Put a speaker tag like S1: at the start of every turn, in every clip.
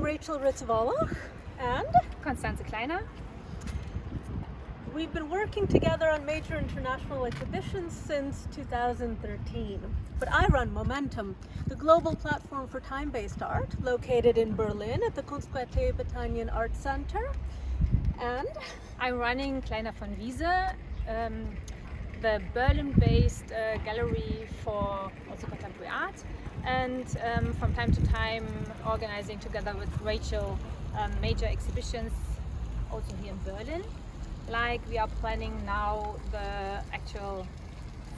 S1: Rits-Volloch and
S2: Constanze Kleiner.
S1: We've been working together on major international exhibitions since 2013. But I run Momentum, the global platform for time-based art, located in Berlin at the Kunstquartier Art Center. And
S2: I'm running Kleiner von Wiese, the Berlin-based gallery for also contemporary art, and from time to time organizing together with Rachel major exhibitions also here in Berlin. Like we are planning now the actual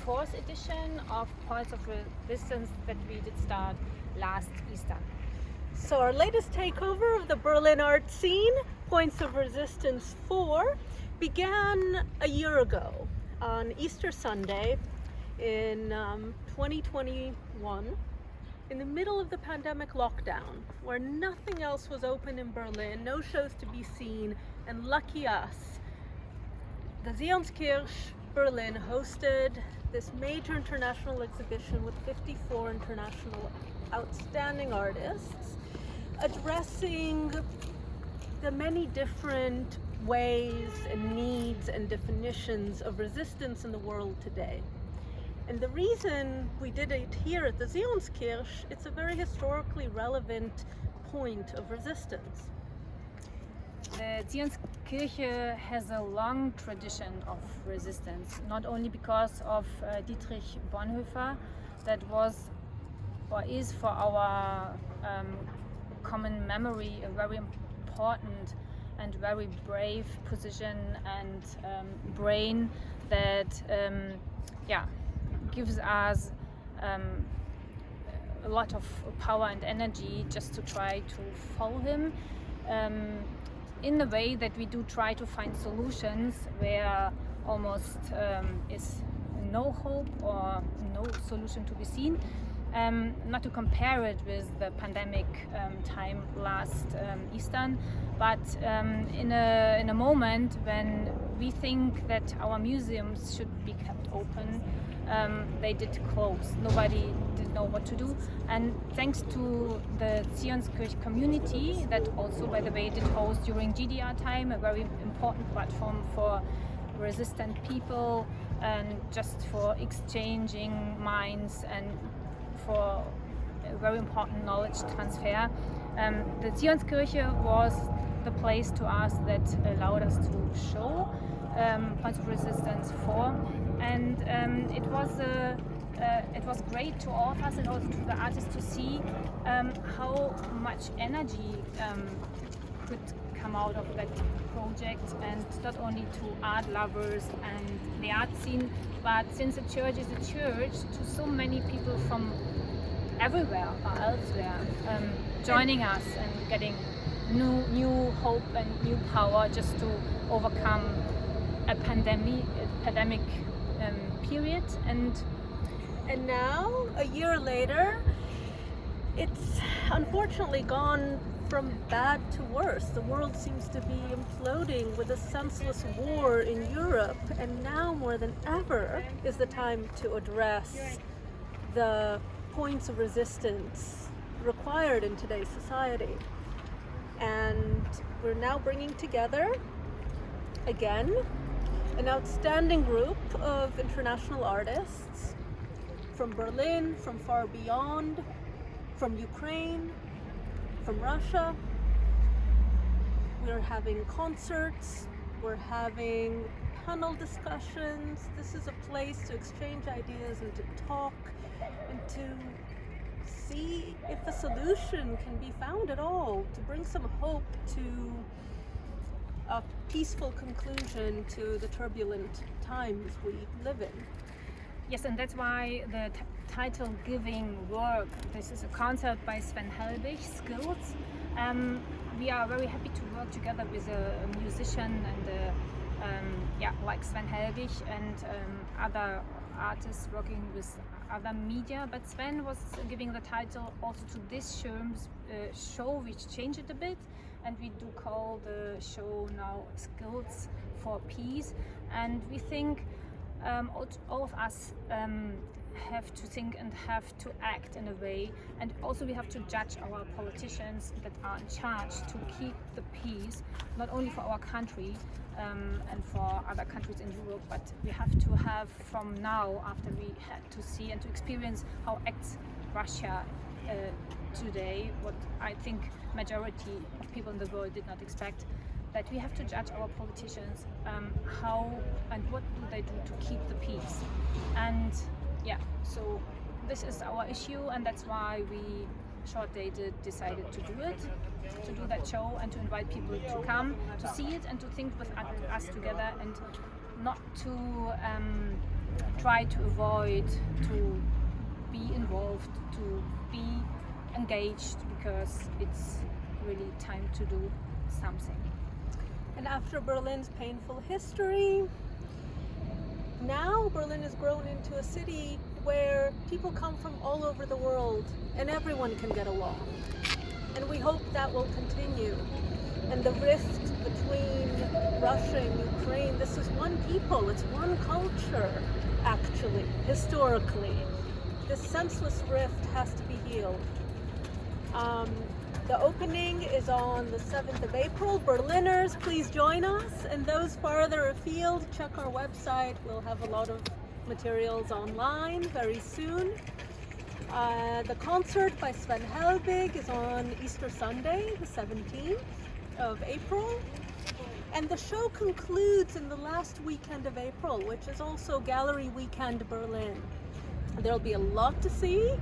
S2: 4th edition of Points of Resistance that we did start last Easter.
S1: So our latest takeover of the Berlin art scene, Points of Resistance 4, began a year ago on Easter Sunday in 2021, in the middle of the pandemic lockdown, where nothing else was open in Berlin, no shows to be seen, and lucky us, the Zionskirche Berlin hosted this major international exhibition with 54 international outstanding artists, addressing the many different ways and needs and definitions of resistance in the world today. And the reason we did it here at the Zionskirche, it's a very historically relevant point of resistance.
S2: The Zionskirche has a long tradition of resistance, not only because of Dietrich Bonhoeffer, that was or is for our common memory a very important and very brave position and brain that gives us a lot of power and energy just to try to follow him in the way that we do try to find solutions where almost is no hope or no solution to be seen. Not to compare it with the pandemic time last Easter, but in a moment when we think that our museums should be kept open, they did close. Nobody did know what to do, and thanks to the Zionskirche community that also, by the way, did host during GDR time a very important platform for resistant people and just for exchanging minds and for a very important knowledge transfer. The Zionskirche was the place to us that allowed us to show Points of Resistance 4, and it was great to all of us and also to the artists to see how much energy could come out of that project, and not only to art lovers and the art scene, but since the church is a church, to so many people from everywhere or elsewhere joining us and getting new hope and new power just to overcome a pandemic period.
S1: And now, a year later, it's unfortunately gone from bad to worse. The world seems to be imploding with a senseless war in Europe, and now more than ever is the time to address the points of resistance required in today's society. And we're now bringing together, again, an outstanding group of international artists from Berlin, from far beyond, from Ukraine, from Russia. We're having concerts, we're having panel discussions. This is a place to exchange ideas and to talk and to see if a solution can be found at all, to bring some hope to a peaceful conclusion to the turbulent times we live in.
S2: Yes, and that's why the title Giving Work. This is a concert by Sven Helbig, Skills. We are very happy to work together with a musician and like Sven Helbig and other artists working with other media. But Sven was giving the title also to this show, which changed it a bit, and we do call the show now Skills for Peace. And we think all of us have to think and have to act in a way, and also we have to judge our politicians that are in charge to keep the peace, not only for our country and for other countries in Europe, but we have to have from now, after we had to see and to experience how acts Russia today, what I think majority of people in the world did not expect, that we have to judge our politicians, how and what do they do to keep the peace. And yeah, so this is our issue, and that's why we short-dated decided to do it, to do that show and to invite people to come to see it and to think with us together, and not to try to avoid to be involved, to be engaged, because it's really time to do something.
S1: And after Berlin's painful history, now Berlin has grown into a city where people come from all over the world and everyone can get along. And we hope that will continue. And the rift between Russia and Ukraine, this is one people, it's one culture, actually, historically. This senseless rift has to be healed. The opening is on the 7th of April. Berliners, please join us. And those farther afield, check our website. We'll have a lot of materials online very soon. The concert by Sven Helbig is on Easter Sunday, the 17th of April. And the show concludes in the last weekend of April, which is also Gallery Weekend Berlin. There'll be a lot to see,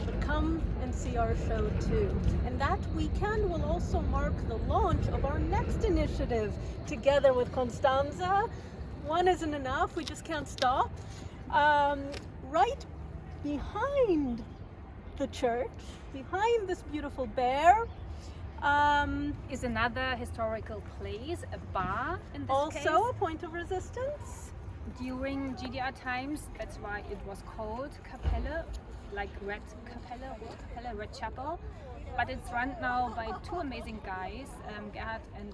S1: but come and see our show too. And that weekend will also mark the launch of our next initiative together with Constanze. One isn't enough, we just can't stop. Right behind the church, behind this beautiful bear,
S2: is another historical place, a bar in this case.
S1: Also a point of resistance.
S2: During GDR times, that's why it was called Kapelle, like Red Kapelle, Rot Kapelle, Red Chapel. But it's run now by two amazing guys, Gerhard and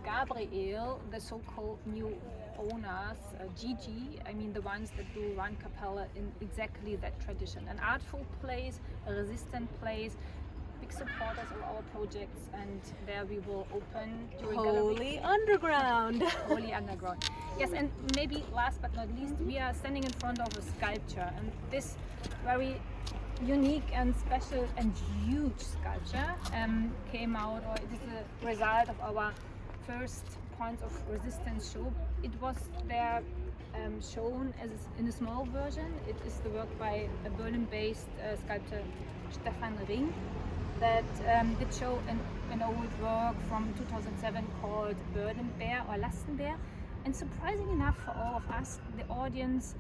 S2: Gabriel, the so-called new owners, Gigi, I mean the ones that do run Kapelle in exactly that tradition. An artful place, a resistant place, big supporters of our projects, and there we will open during
S1: Holy Underground.
S2: Holy Underground. Yes, and maybe last but not least, we are standing in front of a sculpture, and this very unique and special and huge sculpture came out, or it is a result of our first Points of Resistance show. It was there shown as in a small version. It is the work by a Berlin-based sculptor Stefan Ring that did show an old work from 2007 called Burdenbär or Lastenbär. And surprising enough for all of us, the audience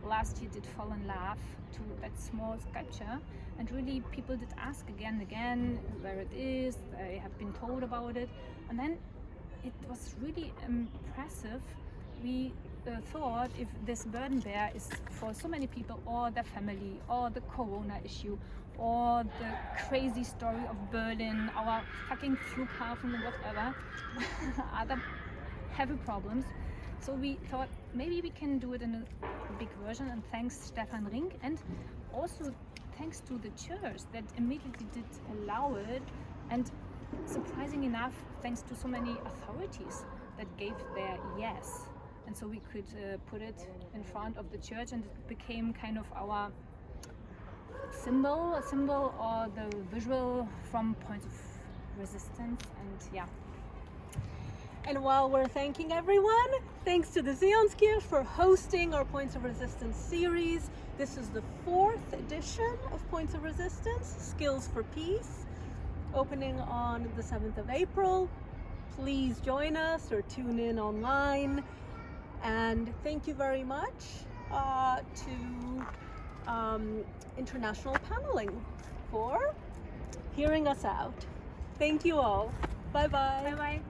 S2: last year did fall in love to that small sculpture, and really people did ask again and again where it is. They have been told about it, and then it was really impressive. We thought if this Burdenbär is for so many people, or their family, or the corona issue, or the crazy story of Berlin, our fucking Flughafen, whatever, other heavy problems. So we thought maybe we can do it in a big version, and thanks Stefan Ring, and also thanks to the church that immediately did allow it, and surprising enough, thanks to so many authorities that gave their yes. And so we could put it in front of the church, and it became kind of our a symbol or the visual from Points of Resistance, and yeah.
S1: And while we're thanking everyone, thanks to the Zionskirche for hosting our Points of Resistance series. This is the 4th edition of Points of Resistance, Skills for Peace, opening on the 7th of April. Please join us or tune in online. And thank you very much to International Paneling for hearing us out. Thank you all. Bye-bye.
S2: Bye-bye.